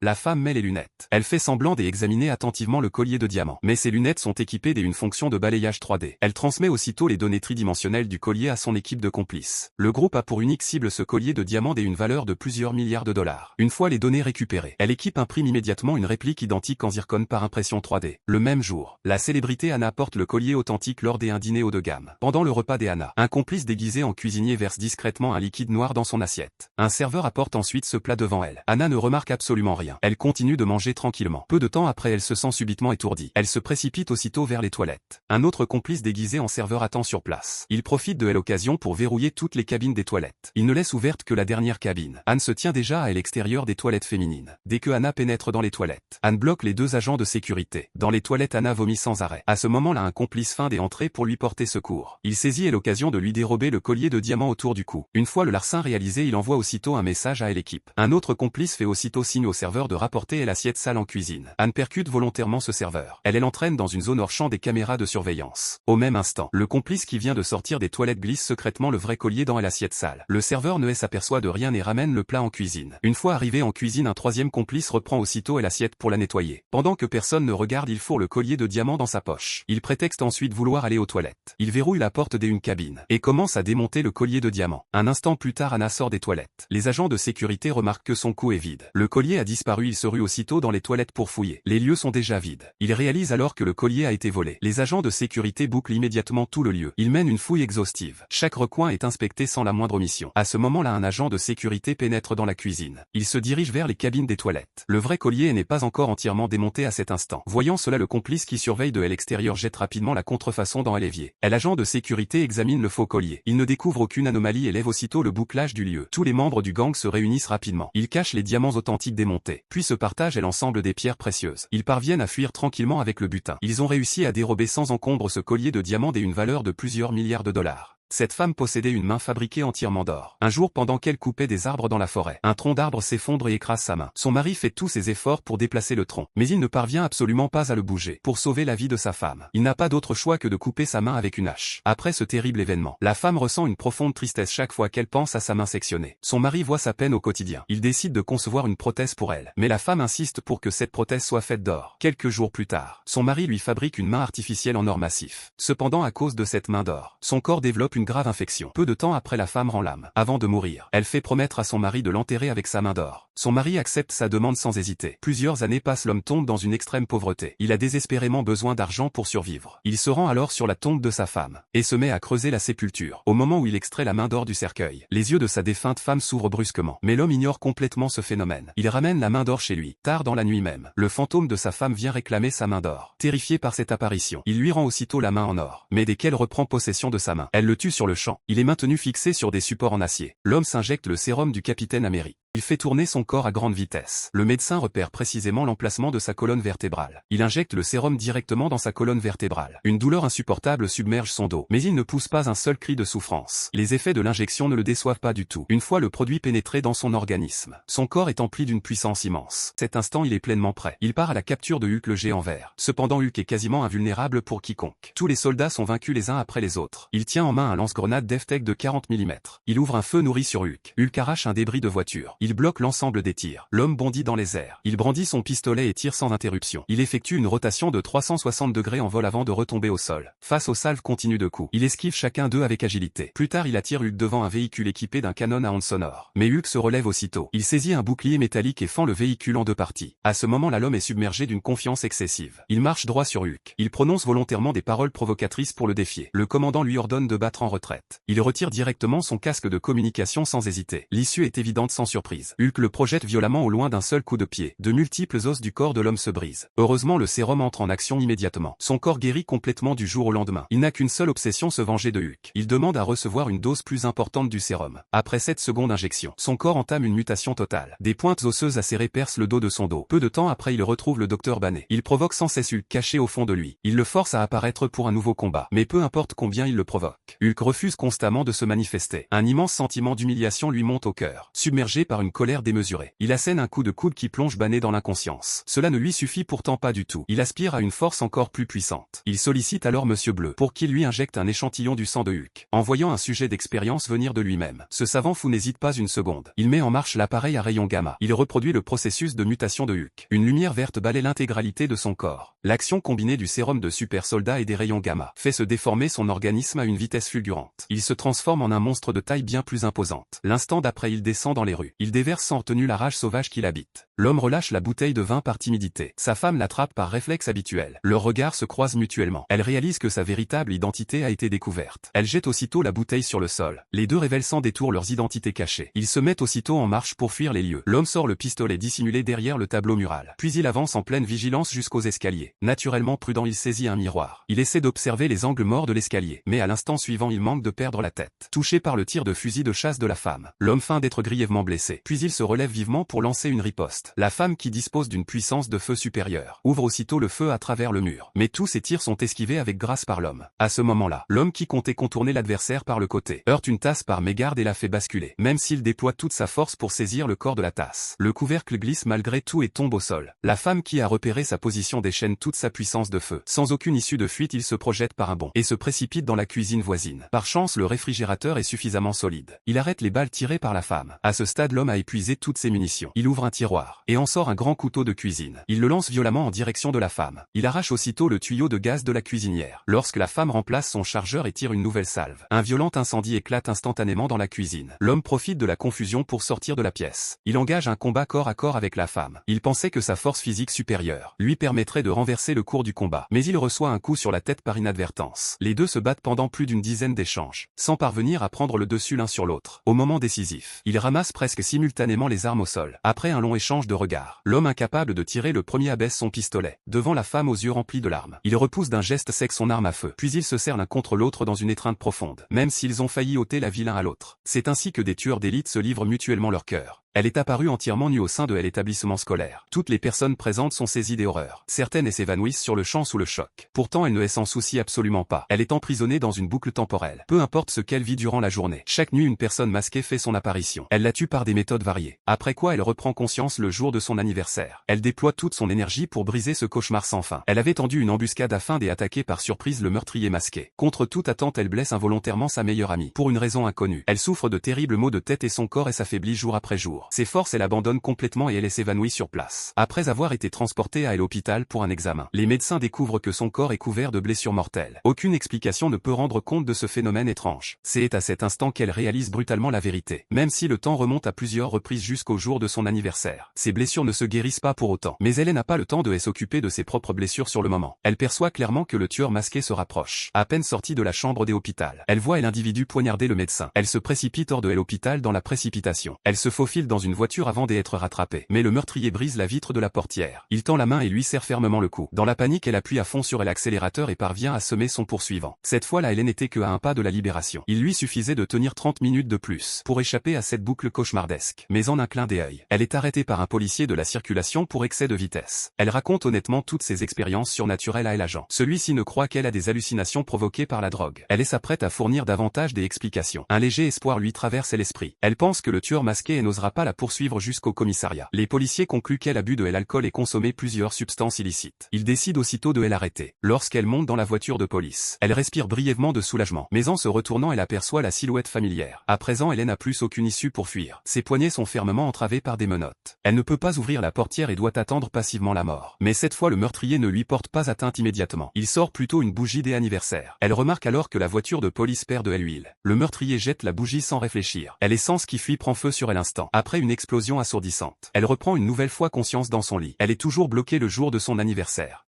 La femme met les lunettes. Elle fait semblant d'examiner attentivement le collier de diamants. Mais ses lunettes sont équipées d'une fonction de balayage 3D. Elle transmet aussitôt les données tridimensionnelles du collier à son équipe de complices. Le groupe a pour unique cible ce collier de diamants d'une valeur de plusieurs milliards de dollars. Une fois les données récupérées, l'équipe imprime immédiatement une réplique identique en zircone par impression 3D. Le même jour, la célébrité Anna porte le collier authentique lors d'un dîner haut de gamme. Pendant le repas des Anna, un complice déguisé en cuisinier verse discrètement un liquide noir dans son assiette. Un serveur apporte ensuite ce plat devant elle. Anna ne remarque absolument rien. Elle continue de manger tranquillement. Peu de temps après, elle se sent subitement étourdie. Elle se précipite aussitôt vers les toilettes. Un autre complice déguisé en serveur attend sur place. Il profite de l'occasion pour verrouiller toutes les cabines des toilettes. Il ne laisse ouverte que la dernière cabine. Anne se tient déjà à l'extérieur des toilettes féminines. Dès que Anna pénètre dans les toilettes, Anne bloque les deux agents de sécurité. Dans les toilettes, Anna vomit sans arrêt. À ce moment-là, un complice feint est entré pour lui porter secours. Il saisit l'occasion de lui dérober le collier de diamants autour du cou. Une fois le larcin réalisé, il envoie aussitôt un message à l'équipe. Un autre complice fait aussitôt signe au serveur de rapporter l'assiette sale en cuisine. Anne percute volontairement ce serveur. Elle l'entraîne dans une zone hors champ des caméras de surveillance. Au même instant, le complice qui vient de sortir des toilettes glisse secrètement le vrai collier dans l'assiette sale. Le serveur ne s'aperçoit de rien et ramène le plat en cuisine. Une fois arrivé en cuisine, un troisième complice reprend aussitôt l'assiette pour la nettoyer. Pendant que personne ne regarde, il fourre le collier de diamants dans sa poche. Il prétexte ensuite vouloir aller aux toilettes. Il verrouille la porte d'une cabine et commence à démonter le collier de diamants. Un instant plus tard, Anna sort des toilettes. Les agents de sécurité remarquent que son cou est vide. Le collier a disparu. Il se rue aussitôt dans les toilettes pour fouiller. Les lieux sont déjà vides. Il réalise alors que le collier a été volé. Les agents de sécurité bouclent immédiatement tout le lieu. Ils mènent une fouille exhaustive. Chaque recoin est inspecté sans la moindre omission. À ce moment-là, un agent de sécurité pénètre dans la cuisine. Il se dirige vers les cabines des toilettes. Le vrai collier n'est pas encore entièrement démonté à cet instant. Voyant cela, le complice qui surveille de l'extérieur jette rapidement la contrefaçon dans l'évier. L'agent de sécurité examine le faux collier. Il ne découvre aucune anomalie et lève aussitôt le bouclage du lieu. Tous les membres du gang se réunissent rapidement. Ils cachent les diamants authentiques démontés, puis se partagent l'ensemble des pierres précieuses. Ils parviennent à fuir tranquillement avec le butin. Ils ont réussi à dérober sans encombre ce collier de diamants d'une valeur de plusieurs milliards de dollars. Cette femme possédait une main fabriquée entièrement d'or. Un jour, pendant qu'elle coupait des arbres dans la forêt, un tronc d'arbre s'effondre et écrase sa main. Son mari fait tous ses efforts pour déplacer le tronc, mais il ne parvient absolument pas à le bouger. Pour sauver la vie de sa femme, il n'a pas d'autre choix que de couper sa main avec une hache. Après ce terrible événement, la femme ressent une profonde tristesse chaque fois qu'elle pense à sa main sectionnée. Son mari voit sa peine au quotidien. Il décide de concevoir une prothèse pour elle, mais la femme insiste pour que cette prothèse soit faite d'or. Quelques jours plus tard, son mari lui fabrique une main artificielle en or massif. Cependant, à cause de cette main d'or, son corps développe une grave infection. Peu de temps après, la femme rend l'âme. Avant de mourir, elle fait promettre à son mari de l'enterrer avec sa main d'or. Son mari accepte sa demande sans hésiter. Plusieurs années passent, l'homme tombe dans une extrême pauvreté. Il a désespérément besoin d'argent pour survivre. Il se rend alors sur la tombe de sa femme et se met à creuser la sépulture. Au moment où il extrait la main d'or du cercueil, les yeux de sa défunte femme s'ouvrent brusquement. Mais l'homme ignore complètement ce phénomène. Il ramène la main d'or chez lui. Tard dans la nuit même, le fantôme de sa femme vient réclamer sa main d'or. Terrifié par cette apparition, il lui rend aussitôt la main en or. Mais dès qu'elle reprend possession de sa main, elle le tue sur le champ. Il est maintenu fixé sur des supports en acier. L'homme s'injecte le sérum du capitaine Amérique. Il fait tourner son corps à grande vitesse. Le médecin repère précisément l'emplacement de sa colonne vertébrale. Il injecte le sérum directement dans sa colonne vertébrale. Une douleur insupportable submerge son dos, mais il ne pousse pas un seul cri de souffrance. Les effets de l'injection ne le déçoivent pas du tout. Une fois le produit pénétré dans son organisme, son corps est empli d'une puissance immense. Cet instant, il est pleinement prêt. Il part à la capture de Hulk, le géant vert. Cependant, Hulk est quasiment invulnérable pour quiconque. Tous les soldats sont vaincus les uns après les autres. Il tient en main un lance-grenade DefTech de 40 mm. Il ouvre un feu nourri sur Hulk. Hulk arrache un débris de voiture. Il bloque l'ensemble des tirs. L'homme bondit dans les airs. Il brandit son pistolet et tire sans interruption. Il effectue une rotation de 360 degrés en vol avant de retomber au sol. Face aux salves continues de coups, il esquive chacun d'eux avec agilité. Plus tard, il attire Hulk devant un véhicule équipé d'un canon à ondes sonores. Mais Hulk se relève aussitôt. Il saisit un bouclier métallique et fend le véhicule en deux parties. À ce moment-là, l'homme est submergé d'une confiance excessive. Il marche droit sur Hulk. Il prononce volontairement des paroles provocatrices pour le défier. Le commandant lui ordonne de battre en retraite. Il retire directement son casque de communication sans hésiter. L'issue est évidente sans surprise. Hulk le projette violemment au loin d'un seul coup de pied. De multiples os du corps de l'homme se brisent. Heureusement, le sérum entre en action immédiatement. Son corps guérit complètement du jour au lendemain. Il n'a qu'une seule obsession, se venger de Hulk. Il demande à recevoir une dose plus importante du sérum. Après 7 secondes d'injection, son corps entame une mutation totale. Des pointes osseuses acérées percent le dos de son dos. Peu de temps après, il retrouve le docteur Banner. Il provoque sans cesse Hulk caché au fond de lui. Il le force à apparaître pour un nouveau combat. Mais peu importe combien il le provoque, Hulk refuse constamment de se manifester. Un immense sentiment d'humiliation lui monte au cœur. Submergé par une une colère démesurée. Il assène un coup de coude qui plonge Banné dans l'inconscience. Cela ne lui suffit pourtant pas du tout. Il aspire à une force encore plus puissante. Il sollicite alors Monsieur Bleu pour qu'il lui injecte un échantillon du sang de Hulk. En voyant un sujet d'expérience venir de lui-même, ce savant fou n'hésite pas une seconde. Il met en marche l'appareil à rayon gamma. Il reproduit le processus de mutation de Hulk. Une lumière verte balaie l'intégralité de son corps. L'action combinée du sérum de super soldat et des rayons gamma fait se déformer son organisme à une vitesse fulgurante. Il se transforme en un monstre de taille bien plus imposante. L'instant d'après, il descend dans les rues. Il déverse sans retenue la rage sauvage qui l'habite. L'homme relâche la bouteille de vin par timidité. Sa femme l'attrape par réflexe habituel. Leurs regards se croisent mutuellement. Elle réalise que sa véritable identité a été découverte. Elle jette aussitôt la bouteille sur le sol. Les deux révèlent sans détour leurs identités cachées. Ils se mettent aussitôt en marche pour fuir les lieux. L'homme sort le pistolet dissimulé derrière le tableau mural. Puis il avance en pleine vigilance jusqu'aux escaliers. Naturellement prudent, il saisit un miroir. Il essaie d'observer les angles morts de l'escalier. Mais à l'instant suivant, il manque de perdre la tête. Touché par le tir de fusil de chasse de la femme, l'homme feint d'être grièvement blessé. Puis il se relève vivement pour lancer une riposte. La femme, qui dispose d'une puissance de feu supérieure, ouvre aussitôt le feu à travers le mur. Mais tous ces tirs sont esquivés avec grâce par l'homme. À ce moment-là, l'homme qui comptait contourner l'adversaire par le côté heurte une tasse par mégarde et la fait basculer. Même s'il déploie toute sa force pour saisir le corps de la tasse, le couvercle glisse malgré tout et tombe au sol. La femme qui a repéré sa position déchaîne toute sa puissance de feu. Sans aucune issue de fuite, il se projette par un bond et se précipite dans la cuisine voisine. Par chance, le réfrigérateur est suffisamment solide. Il arrête les balles tirées par la femme. À ce stade, l'homme a épuisé toutes ses munitions. Il ouvre un tiroir et en sort un grand couteau de cuisine. Il le lance violemment en direction de la femme. Il arrache aussitôt le tuyau de gaz de la cuisinière. Lorsque la femme remplace son chargeur et tire une nouvelle salve, un violent incendie éclate instantanément dans la cuisine. L'homme profite de la confusion pour sortir de la pièce. Il engage un combat corps à corps avec la femme. Il pensait que sa force physique supérieure lui permettrait de renverser le cours du combat. Mais il reçoit un coup sur la tête par inadvertance. Les deux se battent pendant plus d'une dizaine d'échanges, sans parvenir à prendre le dessus l'un sur l'autre. Au moment décisif, ils ramassent presque simultanément les armes au sol. Après un long échange de regards, l'homme incapable de tirer le premier abaisse son pistolet, devant la femme aux yeux remplis de larmes. Il repousse d'un geste sec son arme à feu, puis ils se serrent l'un contre l'autre dans une étreinte profonde, même s'ils ont failli ôter la vie l'un à l'autre. C'est ainsi que des tueurs d'élite se livrent mutuellement leur cœur. Elle est apparue entièrement nue au sein de l'établissement scolaire. Toutes les personnes présentes sont saisies des horreurs. Certaines s'évanouissent sur le champ sous le choc. Pourtant elle ne s'en soucie absolument pas. Elle est emprisonnée dans une boucle temporelle. Peu importe ce qu'elle vit durant la journée. Chaque nuit une personne masquée fait son apparition. Elle la tue par des méthodes variées. Après quoi elle reprend conscience le jour de son anniversaire. Elle déploie toute son énergie pour briser ce cauchemar sans fin. Elle avait tendu une embuscade afin d'attaquer par surprise le meurtrier masqué. Contre toute attente, elle blesse involontairement sa meilleure amie. Pour une raison inconnue. Elle souffre de terribles maux de tête et son corps s'affaiblit jour après jour. Ses forces, elle abandonne complètement et elle s'évanouit sur place. Après avoir été transportée à l'hôpital pour un examen, les médecins découvrent que son corps est couvert de blessures mortelles. Aucune explication ne peut rendre compte de ce phénomène étrange. C'est à cet instant qu'elle réalise brutalement la vérité. Même si le temps remonte à plusieurs reprises jusqu'au jour de son anniversaire, ses blessures ne se guérissent pas pour autant. Mais elle n'a pas le temps de s'occuper de ses propres blessures sur le moment. Elle perçoit clairement que le tueur masqué se rapproche. À peine sortie de la chambre des hôpitaux, elle voit l'individu poignarder le médecin. Elle se précipite hors de l'hôpital dans la précipitation. Elle se faufile dans une voiture avant d'être rattrapée. Mais le meurtrier brise la vitre de la portière. Il tend la main et lui serre fermement le cou. Dans la panique, elle appuie à fond sur l'accélérateur et parvient à semer son poursuivant. Cette fois-là, elle n'était qu'à un pas de la libération. Il lui suffisait de tenir 30 minutes de plus pour échapper à cette boucle cauchemardesque. Mais en un clin d'œil, elle est arrêtée par un policier de la circulation pour excès de vitesse. Elle raconte honnêtement toutes ses expériences surnaturelles à l'agent. Celui-ci ne croit qu'elle a des hallucinations provoquées par la drogue. Elle s'apprête à fournir davantage des explications. Un léger espoir lui traverse l'esprit. Elle pense que le tueur masqué n'osera pas la poursuivre jusqu'au commissariat. Les policiers concluent qu'elle a bu de l'alcool et consommé plusieurs substances illicites. Ils décident aussitôt de l'arrêter. Lorsqu'elle monte dans la voiture de police, elle respire brièvement de soulagement. Mais en se retournant, elle aperçoit la silhouette familière. À présent, elle n'a plus aucune issue pour fuir. Ses poignets sont fermement entravés par des menottes. Elle ne peut pas ouvrir la portière et doit attendre passivement la mort. Mais cette fois, le meurtrier ne lui porte pas atteinte immédiatement. Il sort plutôt une bougie d'anniversaire. Elle remarque alors que la voiture de police perd de l'huile. Le meurtrier jette la bougie sans réfléchir. L'essence qui fuit prend feu sur elle instant. Après une explosion assourdissante, elle reprend une nouvelle fois conscience dans son lit. Elle est toujours bloquée le jour de son anniversaire.